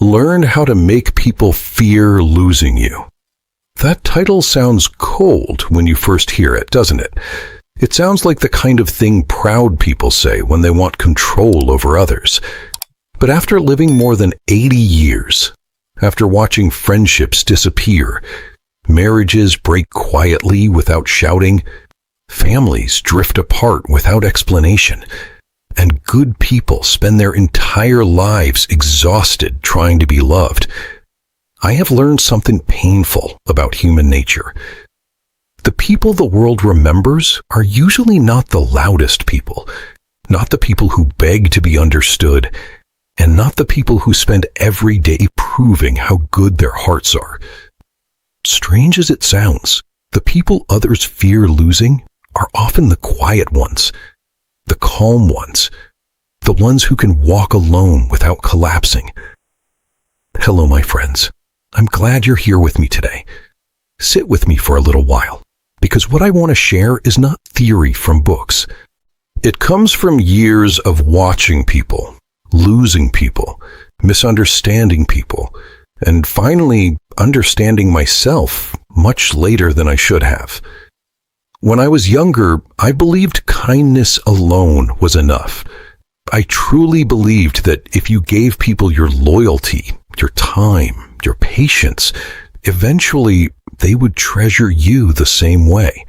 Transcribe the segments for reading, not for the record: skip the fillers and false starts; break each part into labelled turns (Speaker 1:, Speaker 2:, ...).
Speaker 1: Learn how to make people fear losing you. That title sounds cold when you first hear it, doesn't it? It sounds like the kind of thing proud people say when they want control over others. But after living more than 80 years, after watching friendships disappear, marriages break quietly without shouting, families drift apart without explanation, and good people spend their entire lives exhausted trying to be loved, I have learned something painful about human nature. The people the world remembers are usually not the loudest people, not the people who beg to be understood, and not the people who spend every day proving how good their hearts are. Strange as it sounds, the people others fear losing are often the quiet ones, the calm ones, the ones who can walk alone without collapsing. Hello, my friends. I'm glad you're here with me today. Sit with me for a little while, because what I want to share is not theory from books. It comes from years of watching people, losing people, misunderstanding people, and finally understanding myself much later than I should have. When I was younger, I believed kindness alone was enough. I truly believed that if you gave people your loyalty, your time, your patience, eventually they would treasure you the same way.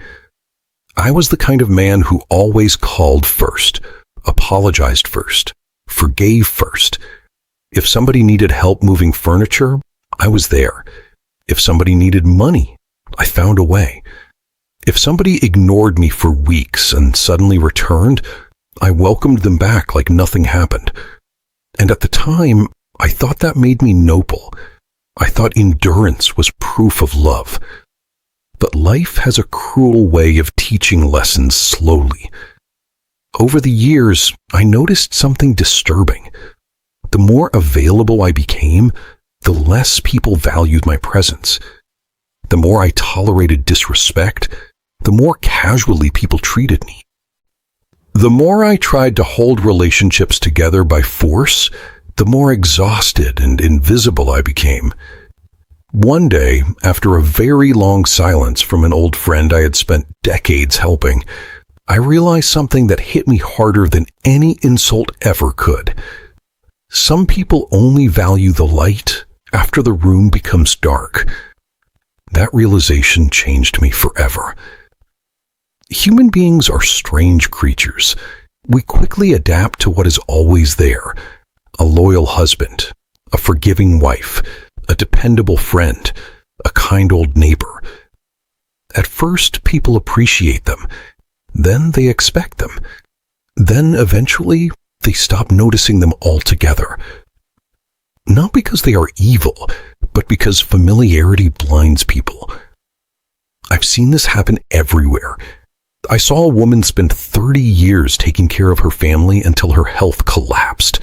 Speaker 1: I was the kind of man who always called first, apologized first, forgave first. If somebody needed help moving furniture, I was there. If somebody needed money, I found a way. If somebody ignored me for weeks and suddenly returned, I welcomed them back like nothing happened. And at the time, I thought that made me noble. I thought endurance was proof of love. But life has a cruel way of teaching lessons slowly. Over the years, I noticed something disturbing. The more available I became, the less people valued my presence. The more I tolerated disrespect, the more casually people treated me. The more I tried to hold relationships together by force, the more exhausted and invisible I became. One day, after a very long silence from an old friend I had spent decades helping, I realized something that hit me harder than any insult ever could. Some people only value the light after the room becomes dark. That realization changed me forever. Human beings are strange creatures. We quickly adapt to what is always there. A loyal husband, a forgiving wife, a dependable friend, a kind old neighbor. At first, people appreciate them. Then they expect them. Then eventually, they stop noticing them altogether. Not because they are evil, but because familiarity blinds people. I've seen this happen everywhere. I saw a woman spend 30 years taking care of her family until her health collapsed,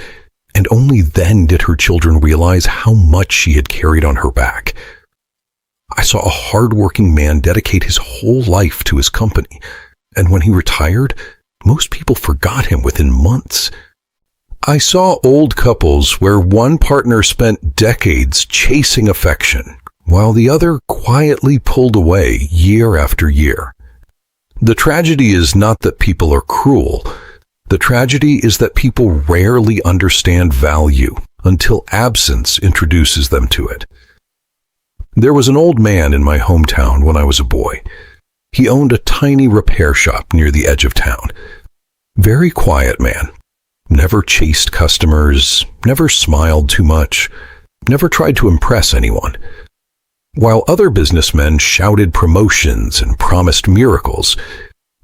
Speaker 1: and only then did her children realize how much she had carried on her back. I saw a hard-working man dedicate his whole life to his company, and when he retired, most people forgot him within months. I saw old couples where one partner spent decades chasing affection, while the other quietly pulled away year after year. The tragedy is not that people are cruel. The tragedy is that people rarely understand value until absence introduces them to it. There was an old man in my hometown when I was a boy. He owned a tiny repair shop near the edge of town. Very quiet man. Never chased customers, never smiled too much, never tried to impress anyone. While other businessmen shouted promotions and promised miracles,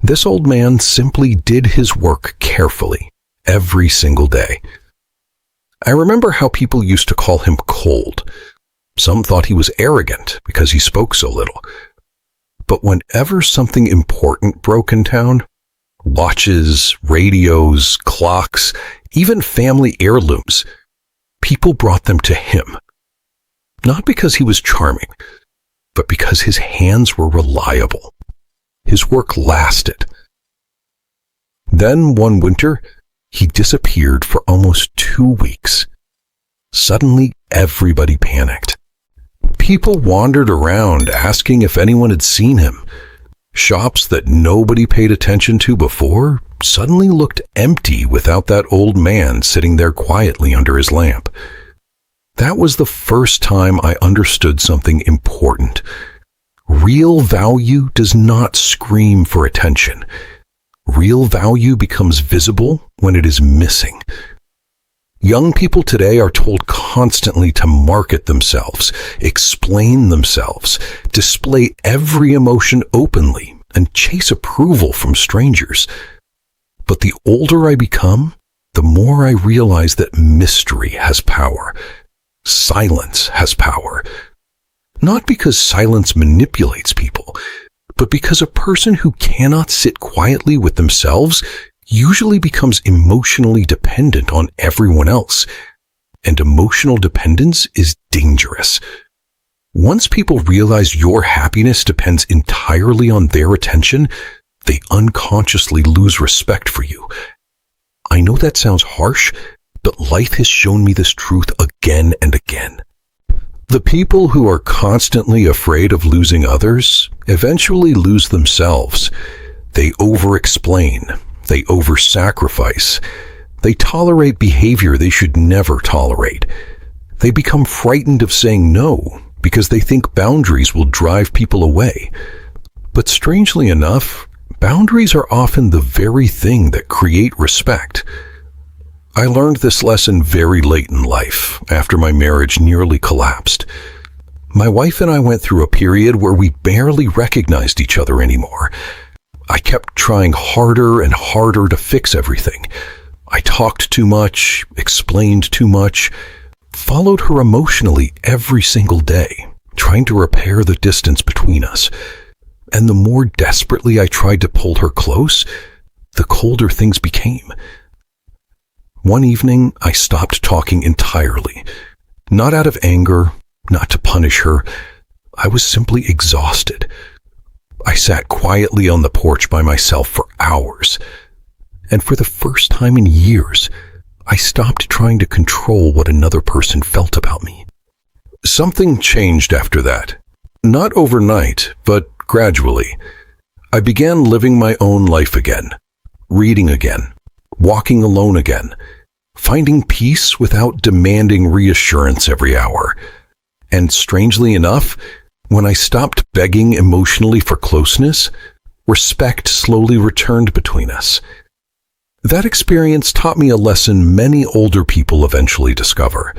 Speaker 1: this old man simply did his work carefully, every single day. I remember how people used to call him cold. Some thought he was arrogant because he spoke so little. But whenever something important broke in town, watches, radios, clocks, even family heirlooms, people brought them to him. Not because he was charming, but because his hands were reliable. His work lasted. Then one winter, he disappeared for almost 2 weeks. Suddenly, everybody panicked. People wandered around asking if anyone had seen him. Shops that nobody paid attention to before suddenly looked empty without that old man sitting there quietly under his lamp. That was the first time I understood something important. Real value does not scream for attention. Real value becomes visible when it is missing. Young people today are told constantly to market themselves, explain themselves, display every emotion openly, and chase approval from strangers. But the older I become, the more I realize that mystery has power. Silence has power. Not because silence manipulates people, but because a person who cannot sit quietly with themselves usually becomes emotionally dependent on everyone else. And emotional dependence is dangerous. Once people realize your happiness depends entirely on their attention, they unconsciously lose respect for you. I know that sounds harsh, but life has shown me this truth again and again. The people who are constantly afraid of losing others eventually lose themselves. They over-explain. They over-sacrifice. They tolerate behavior they should never tolerate. They become frightened of saying no because they think boundaries will drive people away. But strangely enough, boundaries are often the very thing that create respect. I learned this lesson very late in life, after my marriage nearly collapsed. My wife and I went through a period where we barely recognized each other anymore. I kept trying harder and harder to fix everything. I talked too much, explained too much, followed her emotionally every single day, trying to repair the distance between us. And the more desperately I tried to pull her close, the colder things became. One evening, I stopped talking entirely. Not out of anger, not to punish her. I was simply exhausted. I sat quietly on the porch by myself for hours. And for the first time in years, I stopped trying to control what another person felt about me. Something changed after that. Not overnight, but gradually. I began living my own life again, reading again, walking alone again, finding peace without demanding reassurance every hour. And strangely enough, when I stopped begging emotionally for closeness, respect slowly returned between us. That experience taught me a lesson many older people eventually discover.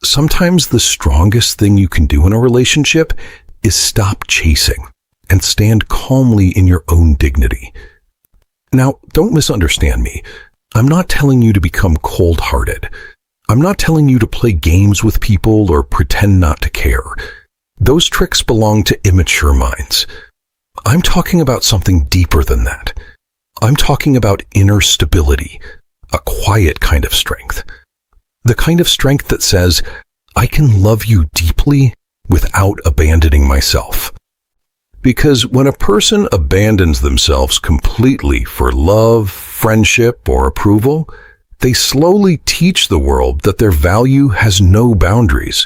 Speaker 1: Sometimes the strongest thing you can do in a relationship is stop chasing and stand calmly in your own dignity. Now, don't misunderstand me. I'm not telling you to become cold-hearted. I'm not telling you to play games with people or pretend not to care. Those tricks belong to immature minds. I'm talking about something deeper than that. I'm talking about inner stability, a quiet kind of strength. The kind of strength that says, I can love you deeply without abandoning myself. Because when a person abandons themselves completely for love, friendship, or approval, they slowly teach the world that their value has no boundaries.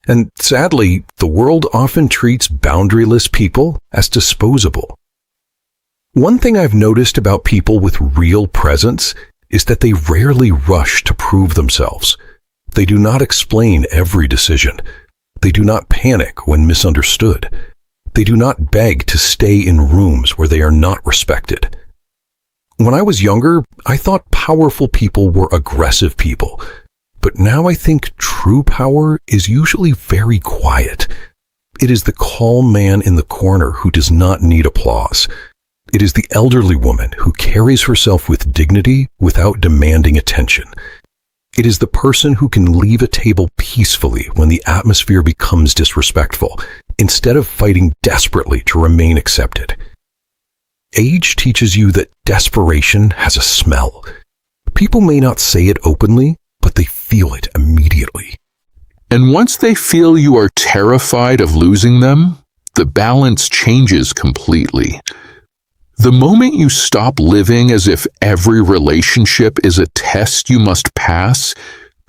Speaker 1: And sadly, the world often treats boundaryless people as disposable. One thing I've noticed about people with real presence is that they rarely rush to prove themselves. They do not explain every decision. They do not panic when misunderstood. They do not beg to stay in rooms where they are not respected. When I was younger, I thought powerful people were aggressive people. But now I think true power is usually very quiet. It is the calm man in the corner who does not need applause. It is the elderly woman who carries herself with dignity without demanding attention. It is the person who can leave a table peacefully when the atmosphere becomes disrespectful, instead of fighting desperately to remain accepted. Age teaches you that desperation has a smell. People may not say it openly, but they feel it immediately.
Speaker 2: And once they feel you are terrified of losing them, the balance changes completely. The moment you stop living as if every relationship is a test you must pass,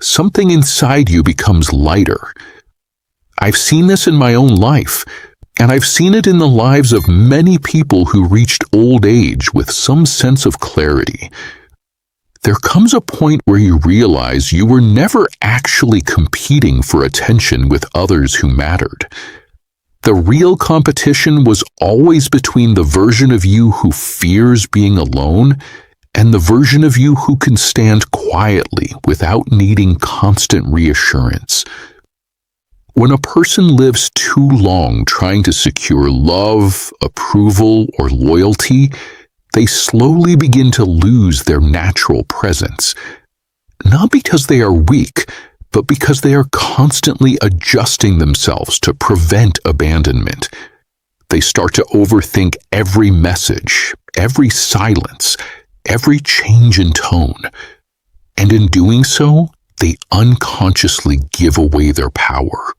Speaker 2: something inside you becomes lighter. I've seen this in my own life, and I've seen it in the lives of many people who reached old age with some sense of clarity. There comes a point where you realize you were never actually competing for attention with others who mattered. The real competition was always between the version of you who fears being alone and the version of you who can stand quietly without needing constant reassurance. When a person lives too long trying to secure love, approval, or loyalty, they slowly begin to lose their natural presence. Not because they are weak, but because they are constantly adjusting themselves to prevent abandonment. They start to overthink every message, every silence, every change in tone. And in doing so, they unconsciously give away their power.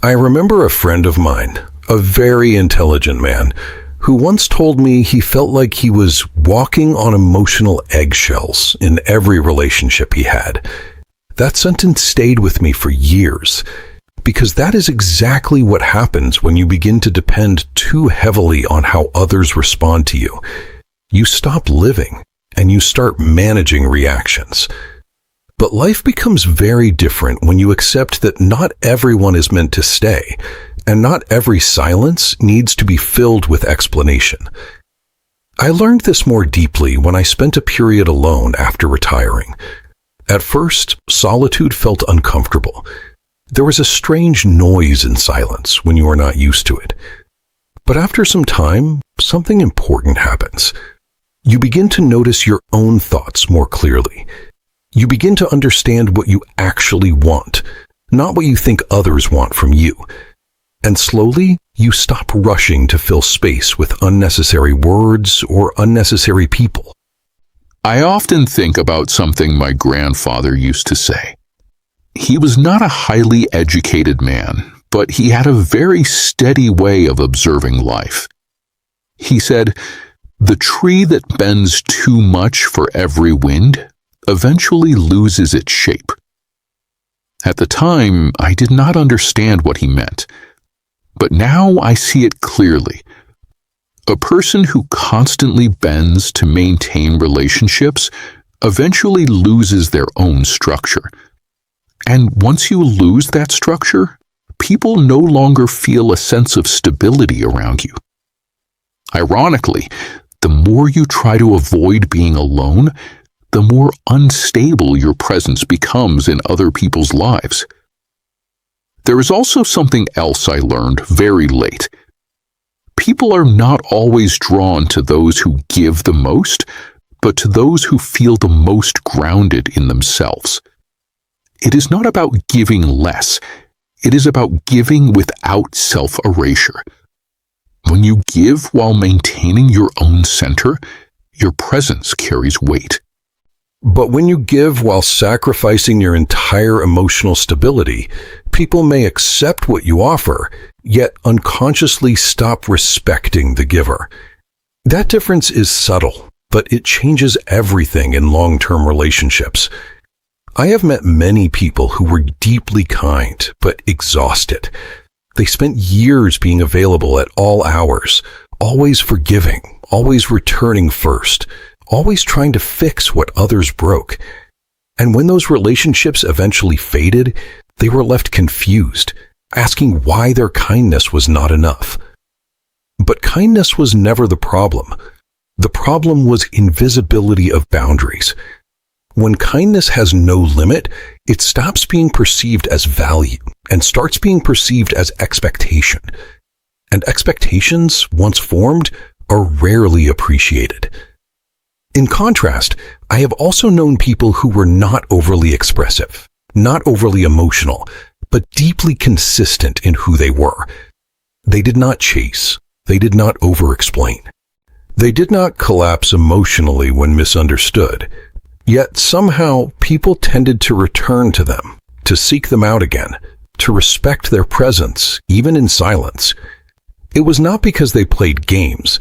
Speaker 1: I remember a friend of mine, a very intelligent man, who once told me he felt like he was walking on emotional eggshells in every relationship he had. That sentence stayed with me for years, because that is exactly what happens when you begin to depend too heavily on how others respond to you. You stop living, and you start managing reactions. But life becomes very different when you accept that not everyone is meant to stay, and not every silence needs to be filled with explanation. I learned this more deeply when I spent a period alone after retiring. At first, solitude felt uncomfortable. There was a strange noise in silence when you are not used to it. But after some time, something important happens. You begin to notice your own thoughts more clearly. You begin to understand what you actually want, not what you think others want from you. And slowly, you stop rushing to fill space with unnecessary words or unnecessary people.
Speaker 2: I often think about something my grandfather used to say. He was not a highly educated man, but he had a very steady way of observing life. He said, "The tree that bends too much for every wind eventually loses its shape." At the time, I did not understand what he meant, but now I see it clearly. A person who constantly bends to maintain relationships eventually loses their own structure. And once you lose that structure, people no longer feel a sense of stability around you. Ironically, the more you try to avoid being alone, the more unstable your presence becomes in other people's lives. There is also something else I learned very late. People are not always drawn to those who give the most, but to those who feel the most grounded in themselves. It is not about giving less. It is about giving without self-erasure. When you give while maintaining your own center, your presence carries weight.
Speaker 1: But when you give while sacrificing your entire emotional stability, people may accept what you offer, yet unconsciously stop respecting the giver. That difference is subtle, but it changes everything in long-term relationships. I have met many people who were deeply kind, but exhausted. They spent years being available at all hours, always forgiving, always returning first, always trying to fix what others broke. And when those relationships eventually faded, they were left confused, asking why their kindness was not enough. But kindness was never the problem. The problem was invisibility of boundaries. When kindness has no limit, it stops being perceived as value and starts being perceived as expectation. And expectations, once formed, are rarely appreciated. In contrast, I have also known people who were not overly expressive, not overly emotional, but deeply consistent in who they were. They did not chase. They did not over-explain. They did not collapse emotionally when misunderstood. Yet somehow people tended to return to them, to seek them out again, to respect their presence, even in silence. It was not because they played games.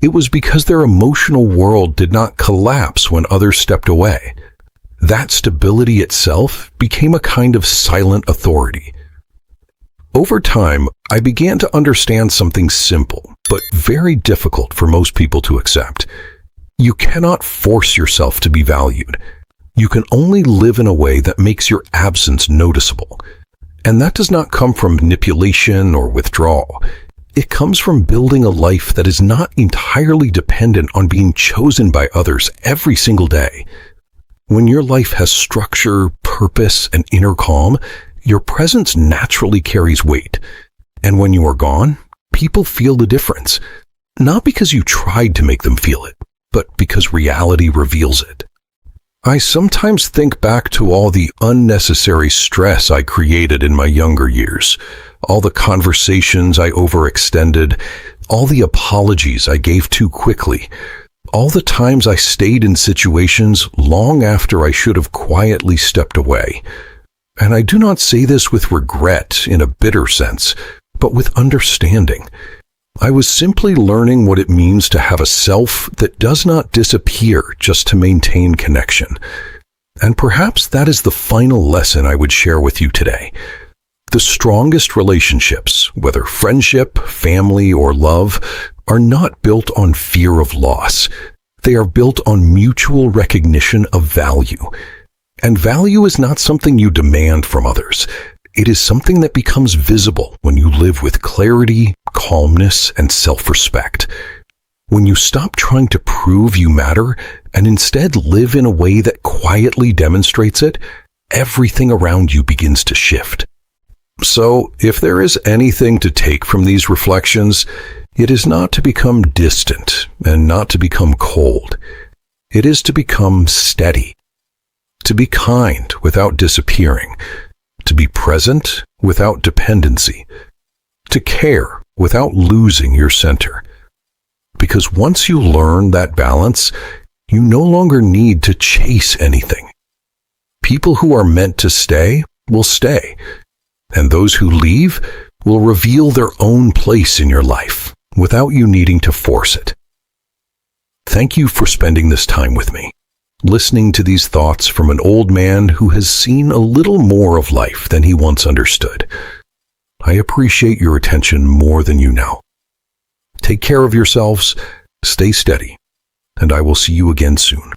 Speaker 1: It was because their emotional world did not collapse when others stepped away. that stability itself became a kind of silent authority. Over time, I began to understand something simple, but very difficult for most people to accept. You cannot force yourself to be valued. You can only live in a way that makes your absence noticeable. And that does not come from manipulation or withdrawal. It comes from building a life that is not entirely dependent on being chosen by others every single day. When your life has structure, purpose, and inner calm, your presence naturally carries weight. And when you are gone, people feel the difference. Not because you tried to make them feel it, but because reality reveals it. I sometimes think back to all the unnecessary stress I created in my younger years, all the conversations I overextended, all the apologies I gave too quickly, all the times I stayed in situations long after I should have quietly stepped away. And I do not say this with regret in a bitter sense, but with understanding. I was simply learning what it means to have a self that does not disappear just to maintain connection. And perhaps that is the final lesson I would share with you today. The strongest relationships, whether friendship, family, or love, are not built on fear of loss. They are built on mutual recognition of value. And value is not something you demand from others. It is something that becomes visible when you live with clarity, calmness, and self-respect. When you stop trying to prove you matter and instead live in a way that quietly demonstrates it, everything around you begins to shift. So, if there is anything to take from these reflections, it is not to become distant and not to become cold. It is to become steady, to be kind without disappearing, to be present without dependency, to care without losing your center. Because once you learn that balance, you no longer need to chase anything. People who are meant to stay will stay, and those who leave will reveal their own place in your life without you needing to force it. Thank you for spending this time with me, listening to these thoughts from an old man who has seen a little more of life than he once understood. I appreciate your attention more than you know. Take care of yourselves, stay steady, and I will see you again soon.